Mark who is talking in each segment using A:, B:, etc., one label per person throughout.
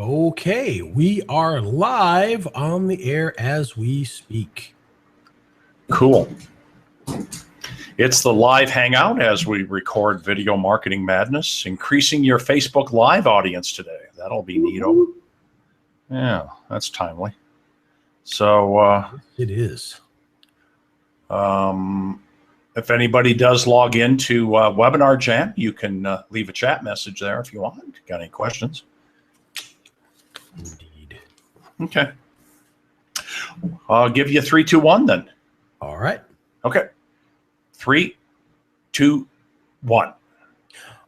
A: Okay, we are live on the air as we speak.
B: Cool. It's the live hangout as we record Video Marketing Madness, increasing your Facebook Live audience today. That'll be neato. Yeah, that's timely. So
A: it is.
B: If anybody does log into Webinar Jam, you can leave a chat message there if you want. Got any questions?
A: Indeed.
B: Okay. I'll give you 3, 2, 1 then.
A: All right.
B: Okay. 3, 2, 1.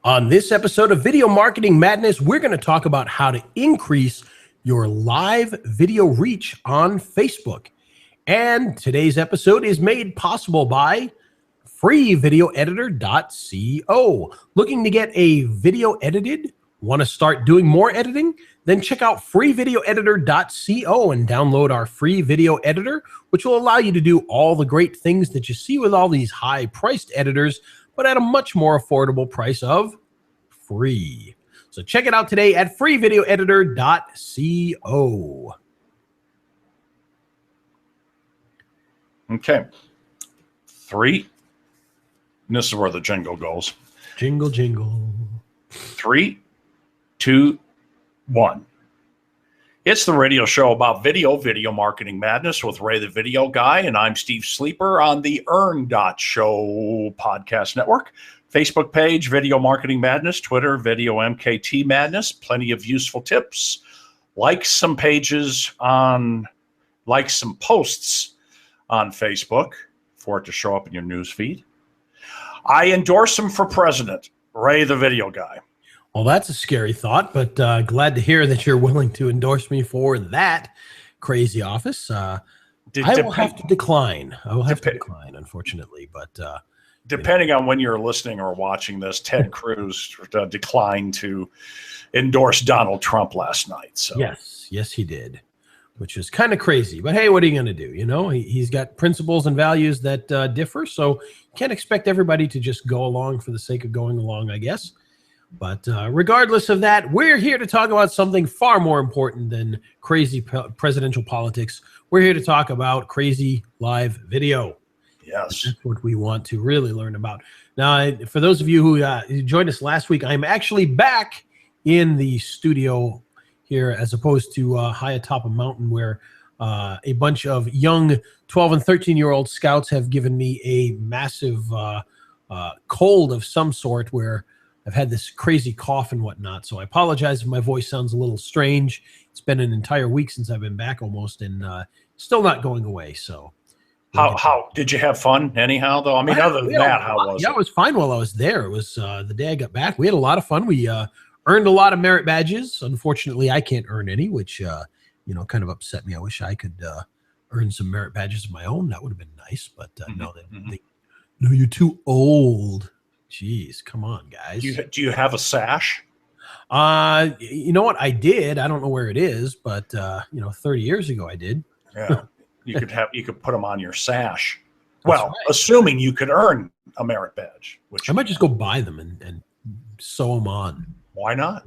A: On this episode of Video Marketing Madness, we're going to talk about how to increase your live video reach on Facebook. And today's episode is made possible by freevideoeditor.co. Looking to get a video edited? Want to start doing more editing? Then check out freevideoeditor.co and download our free video editor, which will allow you to do all the great things that you see with all these high-priced editors, but at a much more affordable price of free. So check it out today at freevideoeditor.co.
B: Okay. 3. And this is where the jingle goes.
A: Jingle, jingle.
B: 3, 2, 1. It's the radio show about Video Marketing Madness with Ray the Video Guy, and I'm Steve Sleeper on the Earn.show podcast network. Facebook page, Video Marketing Madness. Twitter, Video MKT Madness. Plenty of useful tips. Like some posts on Facebook for it to show up in your news feed. I endorse him for president, Ray the Video Guy.
A: Well, that's a scary thought, but glad to hear that you're willing to endorse me for that crazy office. I will have to decline. I will have to decline, unfortunately. But
B: depending on when you're listening or watching this, Ted Cruz declined to endorse Donald Trump last night. So
A: yes, he did, which is kind of crazy. But hey, what are you going to do? You know, he's got principles and values that differ, so you can't expect everybody to just go along for the sake of going along, I guess. But regardless of that, we're here to talk about something far more important than crazy presidential politics. We're here to talk about crazy live video.
B: Yes.
A: That's what we want to really learn about. Now, for those of you who joined us last week, I'm actually back in the studio here as opposed to high atop a mountain where a bunch of young 12 and 13-year-old scouts have given me a massive cold of some sort where I've had this crazy cough and whatnot, so I apologize if my voice sounds a little strange. It's been an entire week since I've been back almost, and still not going away. So,
B: how did you have fun anyhow? Though I mean, other than that, how was it?
A: Yeah, it was fine while I was there. It was the day I got back. We had a lot of fun. We earned a lot of merit badges. Unfortunately, I can't earn any, which kind of upset me. I wish I could earn some merit badges of my own. That would have been nice, but no, you're too old. Jeez, come on, guys.
B: Do you have a sash?
A: You know what? I did. I don't know where it is, but 30 years ago I did.
B: Yeah. You could put them on your sash. Well, right. Assuming you could earn a merit badge, which
A: I might just go buy them and sew them on.
B: Why not?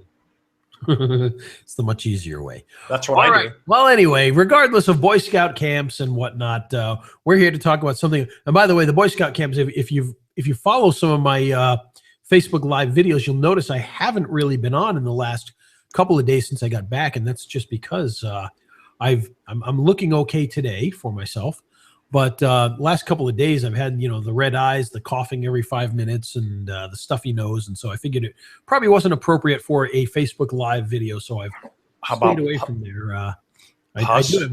A: It's the much easier way.
B: That's what I do.
A: Well, anyway, regardless of Boy Scout camps and whatnot, we're here to talk about something. And by the way, the Boy Scout camps, if you follow some of my Facebook Live videos, you'll notice I haven't really been on in the last couple of days since I got back, and that's just because I'm looking okay today for myself. But last couple of days, I've had the red eyes, the coughing every 5 minutes, and the stuffy nose, and so I figured it probably wasn't appropriate for a Facebook Live video. So I've stayed away from there. I do have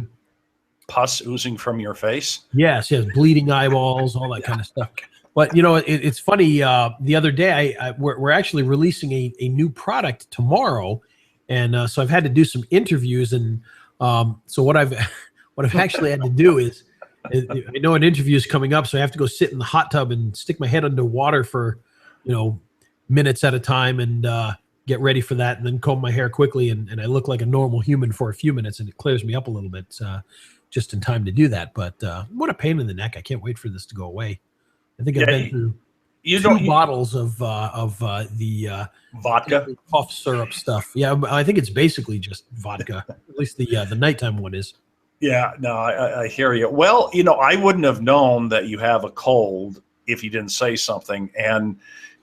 B: pus oozing from your face.
A: Yes, bleeding eyeballs, all that kind of stuff. But it's funny. The other day, we're actually releasing a new product tomorrow, and so I've had to do some interviews. And so what I've actually had to do is, I know an interview is coming up, so I have to go sit in the hot tub and stick my head under water for minutes at a time and get ready for that, and then comb my hair quickly, and I look like a normal human for a few minutes, and it clears me up a little bit just in time to do that. But what a pain in the neck! I can't wait for this to go away. I think I've been through
B: You
A: two
B: don't
A: bottles of the
B: vodka.
A: cough syrup stuff. Yeah, I think it's basically just vodka. At least the nighttime one is.
B: Yeah, no, I hear you. Well, I wouldn't have known that you have a cold if you didn't say something, and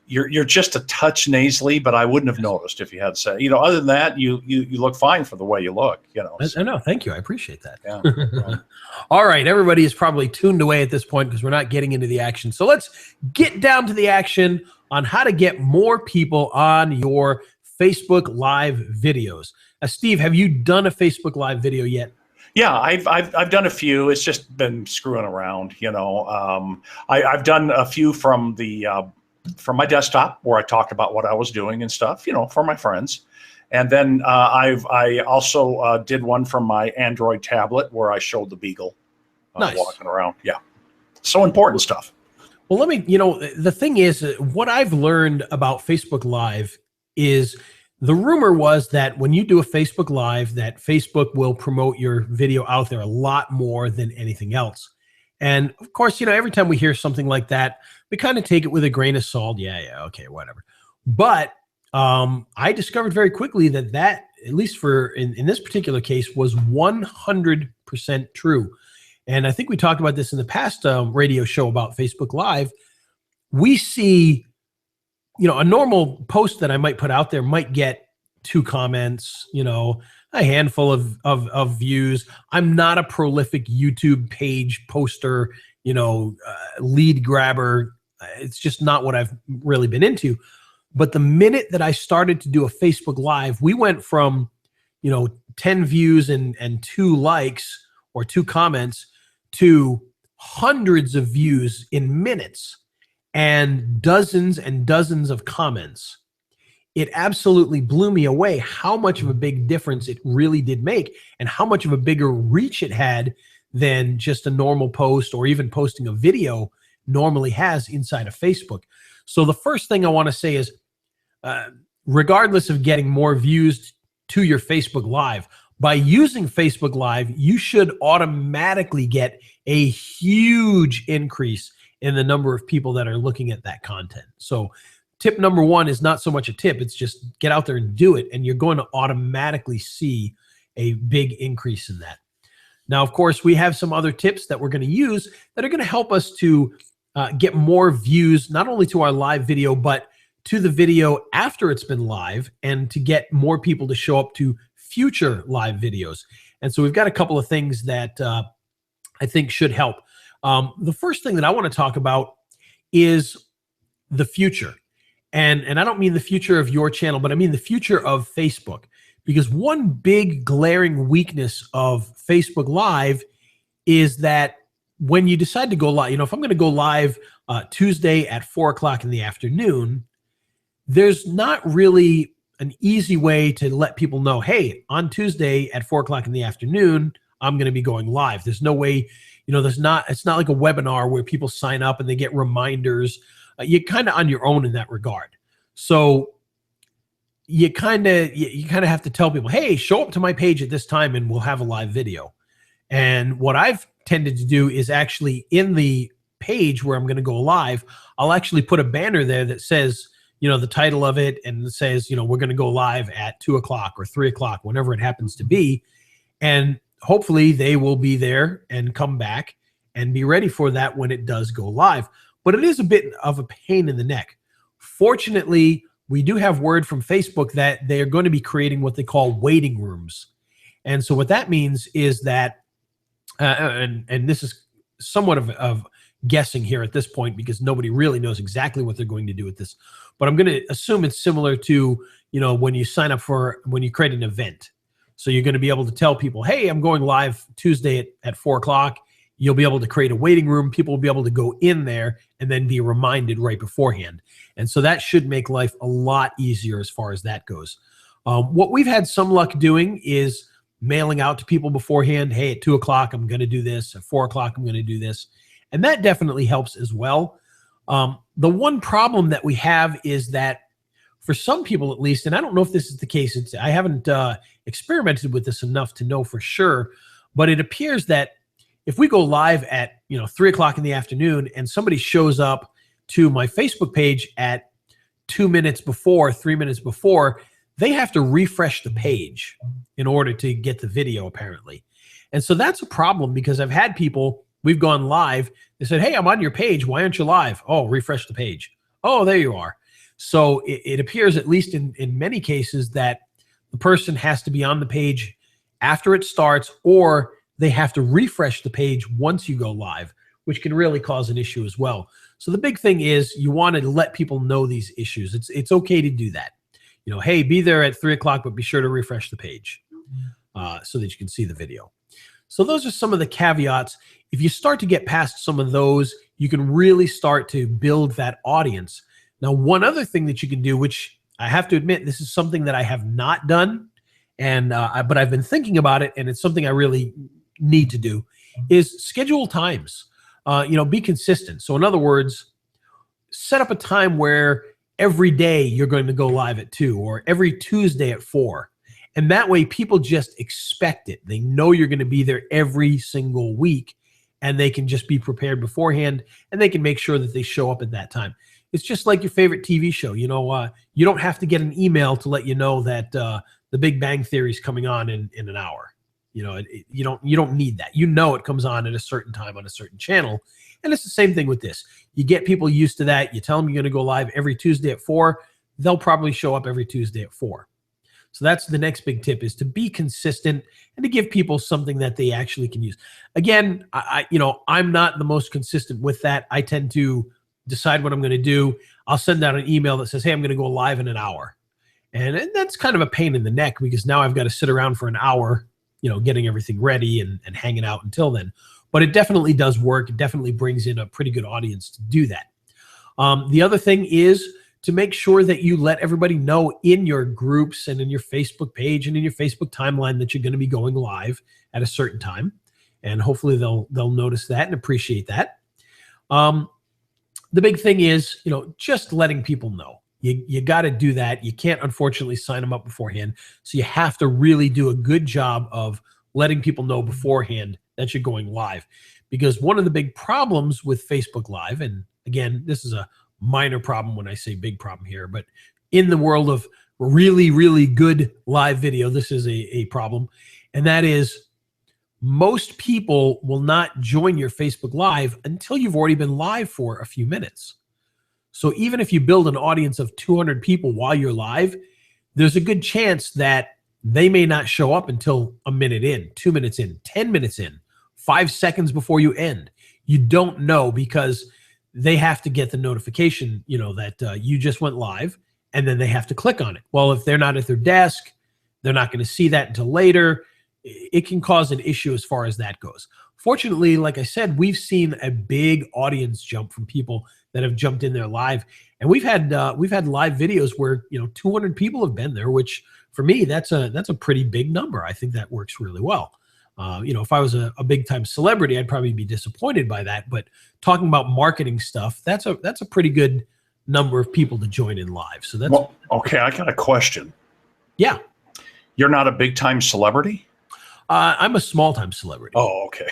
B: you're just a touch nasally, but I wouldn't have noticed if you had said. Other than that, you look fine for the way you look.
A: I know. Thank you. I appreciate that.
B: Yeah.
A: All right, everybody is probably tuned away at this point because we're not getting into the action. So let's get down to the action on how to get more people on your Facebook Live videos. Steve, have you done a Facebook Live video yet?
B: Yeah, I've done a few. It's just been screwing around. I've done a few from my desktop where I talked about what I was doing and stuff. For my friends. And then I also did one from my Android tablet where I showed the beagle
A: Nice.
B: Walking around. Yeah. So important stuff.
A: Well, the thing is, what I've learned about Facebook Live is the rumor was that when you do a Facebook Live, that Facebook will promote your video out there a lot more than anything else. And of course, every time we hear something like that, we kind of take it with a grain of salt. Yeah, okay, whatever. But I discovered very quickly that at least in this particular case, was 100% true. And I think we talked about this in the past radio show about Facebook Live. We see, a normal post that I might put out there might get 2 comments, a handful of views. I'm not a prolific YouTube page poster, lead grabber. It's just not what I've really been into. But the minute that I started to do a Facebook Live, we went from, 10 views and 2 likes or 2 comments to hundreds of views in minutes and dozens of comments. It absolutely blew me away how much of a big difference it really did make and how much of a bigger reach it had than just a normal post or even posting a video normally has inside of Facebook. So the first thing I want to say is, regardless of getting more views to your Facebook Live, by using Facebook Live, you should automatically get a huge increase in the number of people that are looking at that content. So tip number 1 is not so much a tip. It's just get out there and do it, and you're going to automatically see a big increase in that. Now, of course, we have some other tips that we're going to use that are going to help us to get more views, not only to our live video, but to the video after it's been live, and to get more people to show up to future live videos. And so we've got a couple of things that I think should help. The first thing that I want to talk about is the future. And I don't mean the future of your channel, but I mean the future of Facebook. Because one big glaring weakness of Facebook Live is that when you decide to go live, if I'm going to go live Tuesday at 4 o'clock in the afternoon, there's not really an easy way to let people know, hey, on Tuesday at 4 o'clock in the afternoon, I'm going to be going live. There's no way, it's not like a webinar where people sign up and they get reminders. You're kind of on your own in that regard. So you kind of have to tell people, hey, show up to my page at this time and we'll have a live video. And what I've tended to do is actually in the page where I'm going to go live, I'll actually put a banner there that says, the title of it, and it says, we're going to go live at 2 o'clock or 3 o'clock, whenever it happens to be. And hopefully they will be there and come back and be ready for that when it does go live. But it is a bit of a pain in the neck. Fortunately, we do have word from Facebook that they are going to be creating what they call waiting rooms. And so what that means is that, and this is somewhat of guessing here at this point because nobody really knows exactly what they're going to do with this. But I'm going to assume it's similar to, when you sign up when you create an event. So you're going to be able to tell people, hey, I'm going live Tuesday at 4 o'clock. You'll be able to create a waiting room. People will be able to go in there and then be reminded right beforehand. And so that should make life a lot easier as far as that goes. What we've had some luck doing is mailing out to people beforehand, hey, at 2 o'clock, I'm going to do this. At 4 o'clock, I'm going to do this. And that definitely helps as well. The one problem that we have is that for some people at least, and I don't know if this is the case, I haven't experimented with this enough to know for sure, but it appears that if we go live at 3 o'clock in the afternoon and somebody shows up to my Facebook page at 2 minutes before, 3 minutes before, they have to refresh the page in order to get the video, apparently. And so that's a problem, because I've had people, we've gone live, they said, hey, I'm on your page, why aren't you live? Oh, refresh the page. Oh, there you are. So it appears, at least in many cases, that the person has to be on the page after it starts, or they have to refresh the page once you go live, which can really cause an issue as well. So the big thing is you want to let people know these issues. It's okay to do that. You know, hey, be there at 3 o'clock, but be sure to refresh the page so that you can see the video. So those are some of the caveats. If you start to get past some of those, you can really start to build that audience. Now, one other thing that you can do, which I have to admit, this is something that I have not done, but I've been thinking about it, and it's something I really need to do, is schedule times. Be consistent. So in other words, set up a time where every day you're going to go live at 2, or every Tuesday at 4. And that way people just expect it. They know you're going to be there every single week, and they can just be prepared beforehand, and they can make sure that they show up at that time. It's just like your favorite TV show. You don't have to get an email to let you know that The Big Bang Theory is coming on in an hour. You don't need that. You know it comes on at a certain time on a certain channel. And it's the same thing with this. You get people used to that. You tell them you're going to go live every Tuesday at 4. They'll probably show up every Tuesday at 4. So that's the next big tip, is to be consistent and to give people something that they actually can use. Again, I'm not the most consistent with that. I tend to decide what I'm going to do. I'll send out an email that says, hey, I'm going to go live in an hour. And that's kind of a pain in the neck, because now I've got to sit around for an hour, getting everything ready and hanging out until then. But it definitely does work. It definitely brings in a pretty good audience to do that. The other thing is to make sure that you let everybody know in your groups and in your Facebook page and in your Facebook timeline that you're going to be going live at a certain time. And hopefully they'll notice that and appreciate that. The big thing is, just letting people know. You got to do that. You can't, unfortunately, sign them up beforehand. So you have to really do a good job of letting people know beforehand that you're going live. Because one of the big problems with Facebook Live, and again, this is a minor problem when I say big problem here, but in the world of really, really good live video, this is a problem. And that is, most people will not join your Facebook Live until you've already been live for a few minutes. So even if you build an audience of 200 people while you're live, there's a good chance that they may not show up until a minute in, 2 minutes in, 10 minutes in, 5 seconds before you end. You don't know, because they have to get the notification, that you just went live, and then they have to click on it. Well, if they're not at their desk, they're not going to see that until later. It can cause an issue as far as that goes. Fortunately, like I said, we've seen a big audience jump from people that have jumped in there live, and we've had live videos where 200 people have been there, which for me that's a pretty big number. I think that works really well. If I was a big time celebrity, I'd probably be disappointed by that. But talking about marketing stuff, that's a pretty good number of people to join in live. So that's
B: okay. I got a question.
A: Yeah,
B: you're not a big time celebrity.
A: I'm a small time celebrity.
B: Oh, okay.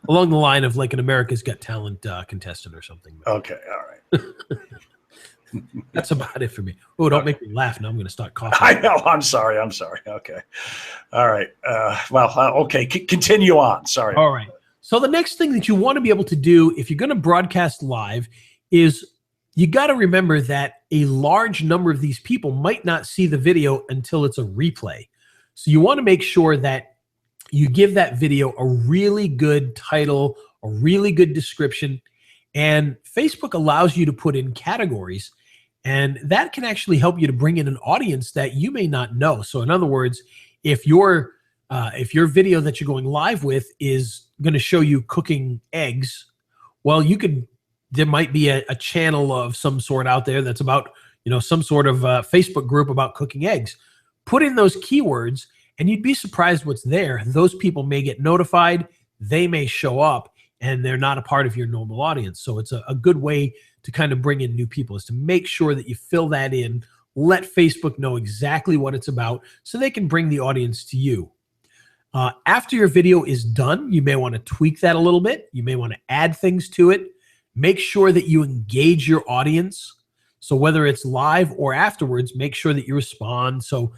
A: Along the line of like an America's Got Talent contestant or something.
B: Okay, all right.
A: That's about it for me. Oh, don't make me laugh. Now I'm going to start coughing.
B: I know. I'm sorry. Okay. All right. Okay. Continue on. Sorry.
A: All right. So the next thing that you want to be able to do if you're going to broadcast live is you got to remember that a large number of these people might not see the video until it's a replay. So you want to make sure that you give that video a really good title, a really good description, and Facebook allows you to put in categories, and that can actually help you to bring in an audience that you may not know. So in other words, if your video that you're going live with is going to show you cooking eggs, well, there might be a channel of some sort out there that's about, some sort of Facebook group about cooking eggs. Put in those keywords, and you'd be surprised what's there. Those people may get notified, they may show up, and they're not a part of your normal audience. So it's a good way to kind of bring in new people, is to make sure that you fill that in, let Facebook know exactly what it's about so they can bring the audience to you. After your video is done, you may want to tweak that a little bit. You may want to add things to it. Make sure that you engage your audience. So whether it's live or afterwards, make sure that you respond. So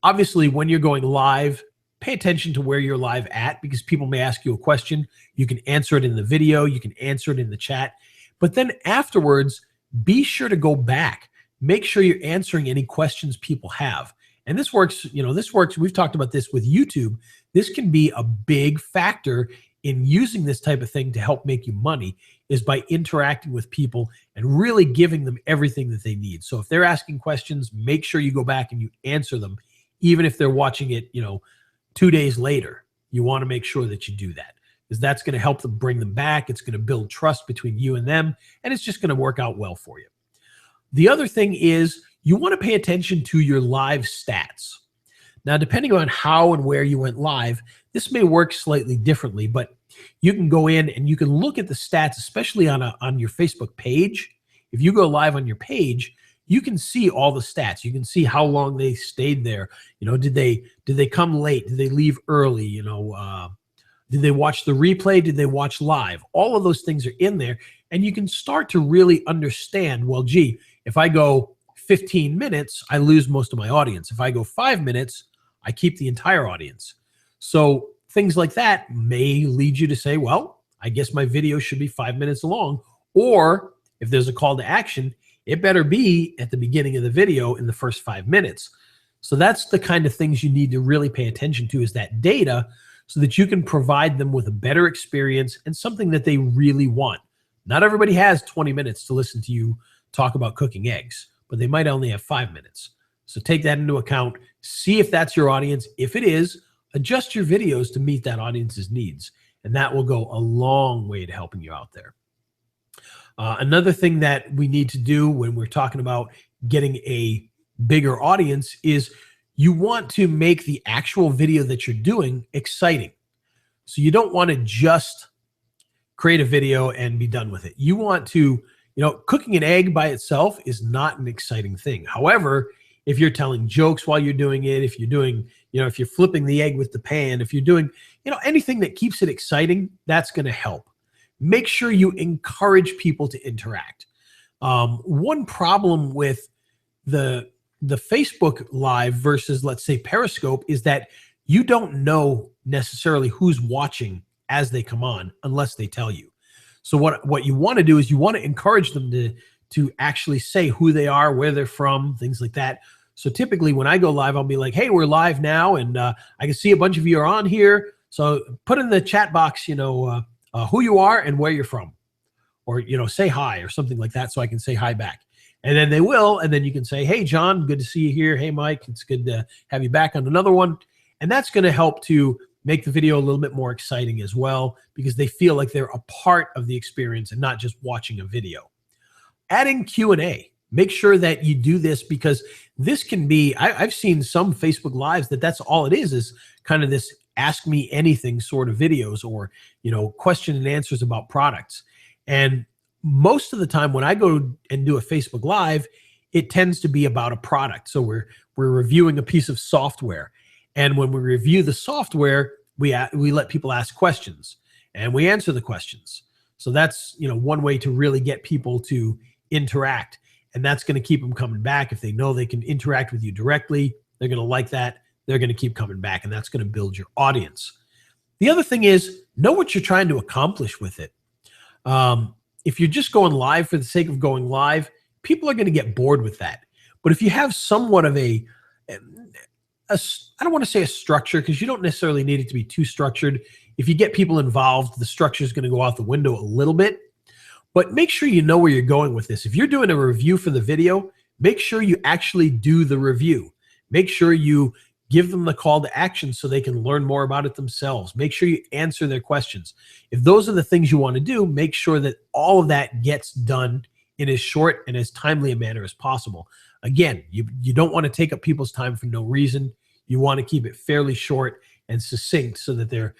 A: obviously when you're going live, pay attention to where you're live at, because people may ask you a question. You can answer it in the video. You can answer it in the chat. But then afterwards, be sure to go back. Make sure you're answering any questions people have. And this works, this works. We've talked about this with YouTube. This can be a big factor in using this type of thing to help make you money, is by interacting with people and really giving them everything that they need. So if they're asking questions, make sure you go back and you answer them, even if they're watching it, 2 days later. You want to make sure that you do that, because that's going to help them bring them back. It's going to build trust between you and them, and it's just going to work out well for you. The other thing is you want to pay attention to your live stats. Now, depending on how and where you went live, this may work slightly differently, but you can go in and you can look at the stats, especially on your Facebook page. If you go live on your page, you can see all the stats. You can see how long they stayed there. Did they come late? Did they leave early? Did they watch the replay? Did they watch live? All of those things are in there, and you can start to really understand, well, gee, if I go 15 minutes, I lose most of my audience. If I go 5 minutes, I keep the entire audience. So things like that may lead you to say, well, I guess my video should be 5 minutes long. Or if there's a call to action, it better be at the beginning of the video in the first 5 minutes. So that's the kind of things you need to really pay attention to, is that data, so that you can provide them with a better experience and something that they really want. Not everybody has 20 minutes to listen to you talk about cooking eggs, but they might only have 5 minutes. So take that into account. See if that's your audience. If it is, adjust your videos to meet that audience's needs, and that will go a long way to helping you out there. Another thing that we need to do when we're talking about getting a bigger audience is you want to make the actual video that you're doing exciting. So you don't want to just create a video and be done with it. You want to, cooking an egg by itself is not an exciting thing. However, if you're telling jokes while you're doing it, if you're doing, if you're flipping the egg with the pan, if you're doing, anything that keeps it exciting, that's going to help. Make sure you encourage people to interact. One problem with the Facebook Live versus, let's say, Periscope, is that you don't know necessarily who's watching as they come on unless they tell you. So what you want to do is you want to encourage them to actually say who they are, where they're from, things like that. So typically when I go live, I'll be like, hey, we're live now, and I can see a bunch of you are on here. So put in the chat box, who you are and where you're from, or, say hi or something like that, so I can say hi back. And then they will, and then you can say, hey, John, good to see you here. Hey, Mike, it's good to have you back on another one. And that's going to help to make the video a little bit more exciting as well, because they feel like they're a part of the experience and not just watching a video. Adding Q&A. Make sure that you do this, because this can be, I've seen some Facebook Lives that's all it is kind of this ask me anything sort of videos, or, question and answers about products. And most of the time when I go and do a Facebook Live, it tends to be about a product. So we're reviewing a piece of software. And when we review the software, we let people ask questions and we answer the questions. So that's, one way to really get people to interact. And that's going to keep them coming back. If they know they can interact with you directly, they're going to like that. They're going to keep coming back, and that's going to build your audience. The other thing is, know what you're trying to accomplish with it. If you're just going live for the sake of going live, people are going to get bored with that. But if you have somewhat of I don't want to say a structure, because you don't necessarily need it to be too structured. If you get people involved, the structure is going to go out the window a little bit. But make sure you know where you're going with this. If you're doing a review for the video, make sure you actually do the review. Make sure you give them the call to action so they can learn more about it themselves. Make sure you answer their questions. If those are the things you want to do, make sure that all of that gets done in as short and as timely a manner as possible. Again, you don't want to take up people's time for no reason. You want to keep it fairly short and succinct so that they're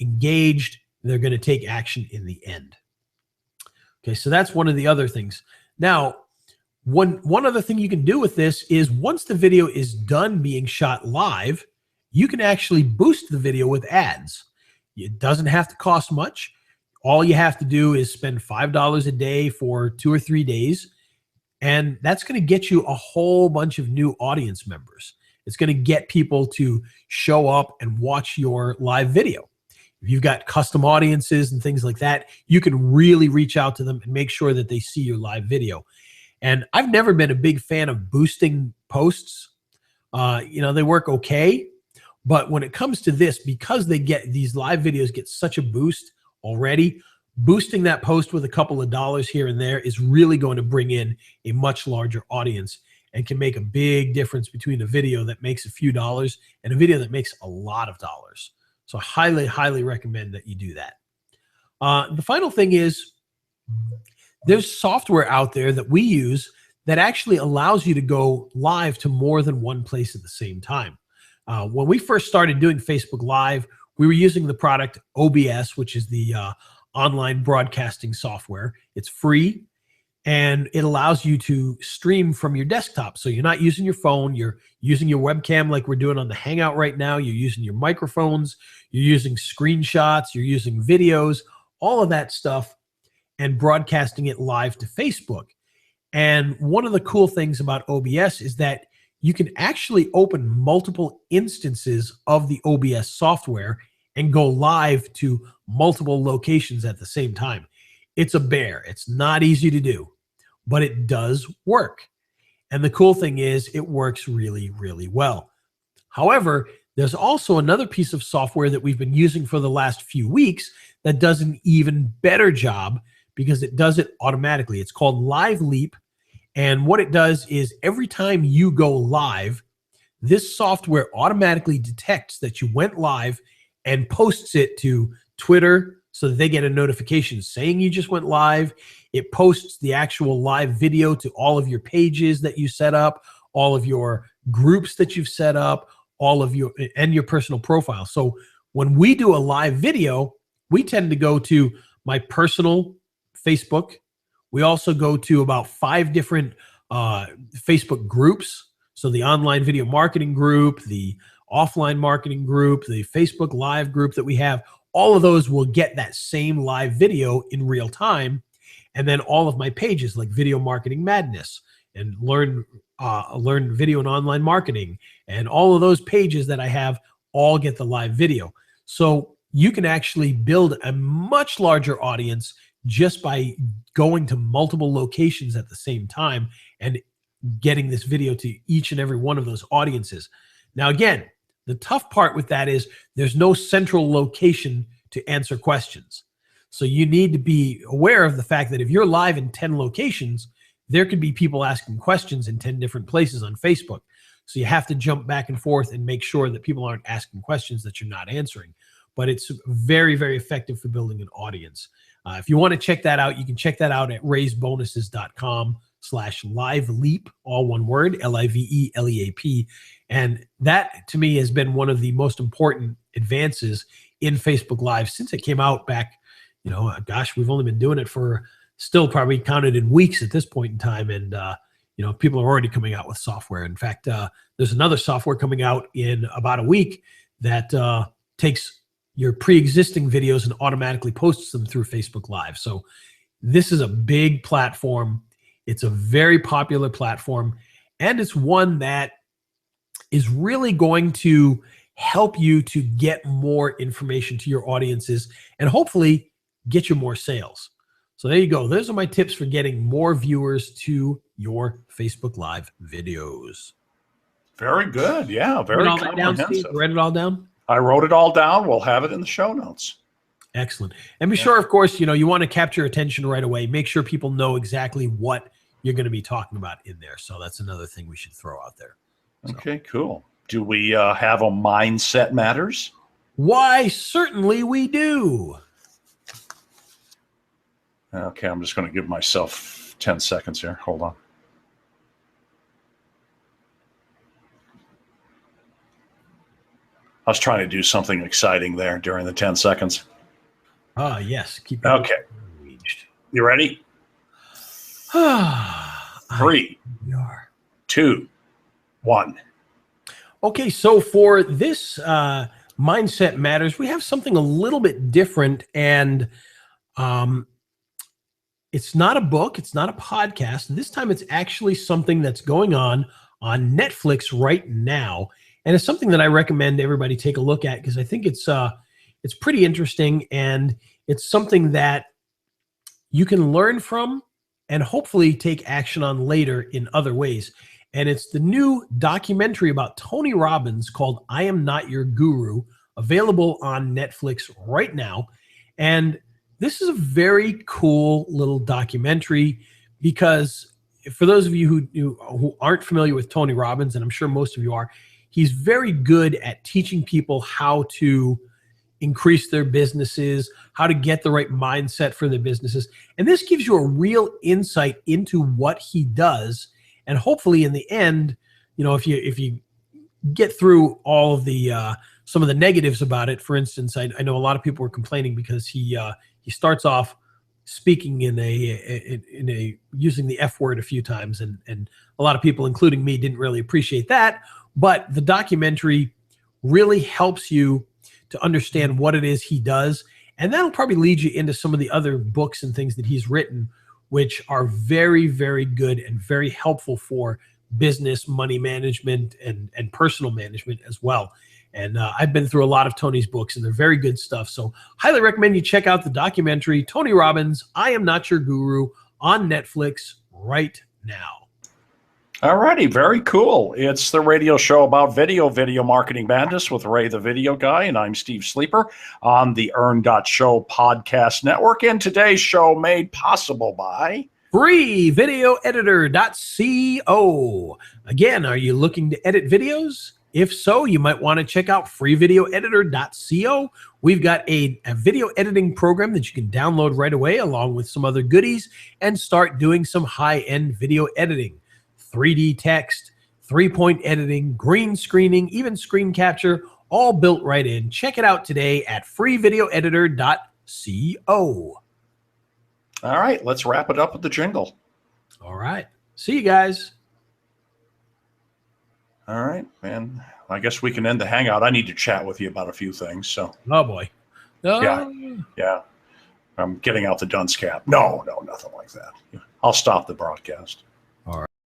A: engaged. They're going to take action in the end. Okay, so that's one of the other things. Now, one other thing you can do with this is, once the video is done being shot live, you can actually boost the video with ads. It doesn't have to cost much. All you have to do is spend $5 a day for 2 or 3 days, and that's going to get you a whole bunch of new audience members. It's going to get people to show up and watch your live video. If you've got custom audiences and things like that, you can really reach out to them and make sure that they see your live video. And I've never been a big fan of boosting posts. They work okay. But when it comes to this, because these live videos get such a boost already, boosting that post with a couple of dollars here and there is really going to bring in a much larger audience and can make a big difference between a video that makes a few dollars and a video that makes a lot of dollars. So I highly, highly recommend that you do that. The final thing is there's software out there that we use that actually allows you to go live to more than one place at the same time. When we first started doing Facebook Live, we were using the product OBS, which is the online broadcasting software. It's free, and it allows you to stream from your desktop. So you're not using your phone. You're using your webcam like we're doing on the Hangout right now. You're using your microphones. You're using screenshots. You're using videos, all of that stuff, and broadcasting it live to Facebook. And one of the cool things about OBS is that you can actually open multiple instances of the OBS software and go live to multiple locations at the same time. It's a bear. It's not easy to do, but it does work. And the cool thing is it works really, really well. However, there's also another piece of software that we've been using for the last few weeks that does an even better job because it does it automatically. It's called Live Leap. And what it does is every time you go live, this software automatically detects that you went live and posts it to Twitter so that they get a notification saying you just went live. It posts the actual live video to all of your pages that you set up, all of your groups that you've set up, and your personal profile. So when we do a live video, we tend to go to my personal Facebook. We also go to about 5 different Facebook groups. So the online video marketing group, the offline marketing group, the Facebook Live group that we have, all of those will get that same live video in real time. And then all of my pages like Video Marketing Madness and Learn Video and Online Marketing, and all of those pages that I have all get the live video. So you can actually build a much larger audience just by going to multiple locations at the same time and getting this video to each and every one of those audiences. Now, again, the tough part with that is there's no central location to answer questions. So you need to be aware of the fact that if you're live in 10 locations, there could be people asking questions in 10 different places on Facebook. So you have to jump back and forth and make sure that people aren't asking questions that you're not answering. But it's very, very effective for building an audience. If you want to check that out, you can check that out at raisebonuses.com/liveleap, all one word, LIVELEAP. And that, to me, has been one of the most important advances in Facebook Live since it came out back, gosh, we've only been doing it for still probably counted in weeks at this point in time. And, people are already coming out with software. In fact, there's another software coming out in about a week that takes your pre-existing videos and automatically posts them through Facebook Live. So this is a big platform. It's a very popular platform, and it's one that is really going to help you to get more information to your audiences and hopefully get you more sales. So there you go. Those are my tips for getting more viewers to your Facebook Live videos.
B: Very good. Yeah, very comprehensive.
A: Read it all down?
B: I wrote it all down. We'll have it in the show notes.
A: Excellent. And be sure, of course, you want to capture attention right away. Make sure people know exactly what you're going to be talking about in there. So that's another thing we should throw out there.
B: Okay, cool. Do we have a Mindset Matters?
A: Why, certainly we do.
B: Okay, I'm just going to give myself 10 seconds here. Hold on. I was trying to do something exciting there during the 10 seconds.
A: Ah, yes. Keep
B: okay. You ready? 3, 2, 1.
A: Okay, so for this Mindset Matters, we have something a little bit different, and Um, it's not a book. It's not a podcast. This time it's actually something that's going on Netflix right now. And it's something that I recommend everybody take a look at because I think it's pretty interesting, and it's something that you can learn from and hopefully take action on later in other ways. And it's the new documentary about Tony Robbins called I Am Not Your Guru, available on Netflix right now. And this is a very cool little documentary because for those of you who aren't familiar with Tony Robbins, and I'm sure most of you are, he's very good at teaching people how to increase their businesses, how to get the right mindset for their businesses. And this gives you a real insight into what he does. And hopefully in the end, if you get through all of the some of the negatives about it, for instance, I know a lot of people were complaining because he starts off speaking in a using the F word a few times, and a lot of people, including me, didn't really appreciate that. But the documentary really helps you to understand what it is he does. And that'll probably lead you into some of the other books and things that he's written, which are very, very good and very helpful for business, money management, and personal management as well. And I've been through a lot of Tony's books, and they're very good stuff. So highly recommend you check out the documentary, Tony Robbins, I Am Not Your Guru, on Netflix right now.
B: All righty, very cool. It's the radio show about video marketing madness with Ray the Video Guy, and I'm Steve Sleeper on the Earn.Show podcast network. And today's show made possible by
A: freevideoeditor.co. Again, are you looking to edit videos? If so, you might want to check out freevideoeditor.co. We've got a video editing program that you can download right away, along with some other goodies, and start doing some high-end video editing. 3D text, 3-point editing, green screening, even screen capture, all built right in. Check it out today at freevideoeditor.co.
B: All right, let's wrap it up with the jingle.
A: All right. See you guys.
B: All right, man. I guess we can end the hangout. I need to chat with you about a few things. So.
A: Oh, boy.
B: Yeah. I'm getting out the dunce cap. No, nothing like that. I'll stop the broadcast.